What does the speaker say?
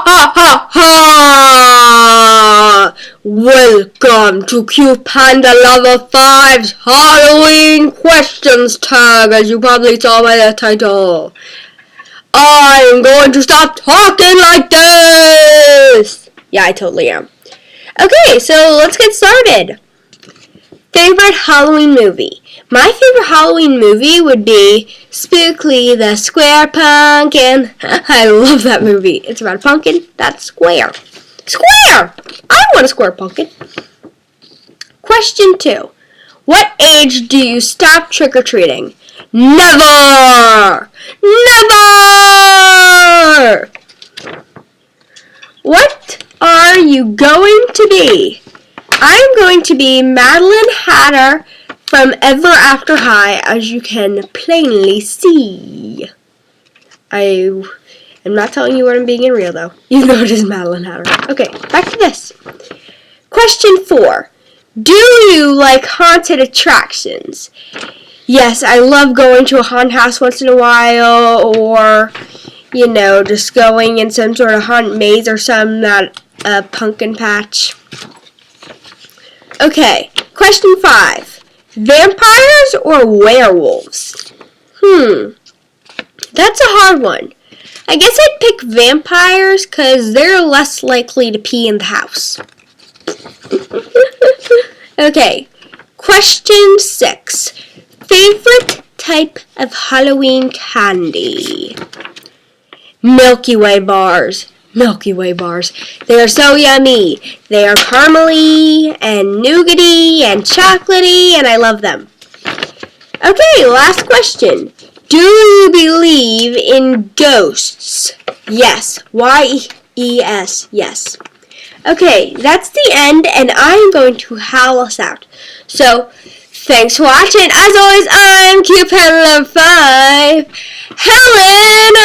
ha ha ha! Welcome to Q Panda Level 5's Halloween Questions Tag, as you probably saw by the title. I'm going to stop talking like this! Yeah, I totally am. Okay, so let's get started. Favorite Halloween movie? My favorite Halloween movie would be Spookly the Square Pumpkin. I love that movie. It's about a pumpkin that's square. Square! I want a square pumpkin. Question 2. What age do you stop trick-or-treating? Never! Never! What are you going to be? I'm going to be Madeline Hatter from Ever After High, as you can plainly see. I am not telling you what I'm being in real, though. You know it is Madeline Hatter. Okay, back to this. Question 4. Do you like haunted attractions? Yes, I love going to a haunted house once in a while, or, you know, just going in some sort of haunted maze or something at a pumpkin patch. Okay, question 5. Vampires or werewolves? That's a hard one. I guess I'd pick vampires because they're less likely to pee in the house. Okay, question 6. Favorite type of Halloween candy? Milky Way bars. Milky Way bars. They are so yummy. They are caramely and nougaty and chocolatey, and I love them. Okay, last question. Do you believe in ghosts? Yes. Y-E-S. Yes. Okay, that's the end, and I'm going to howl us out. So, thanks for watching. As always, I'm Q Panda 5. Howling!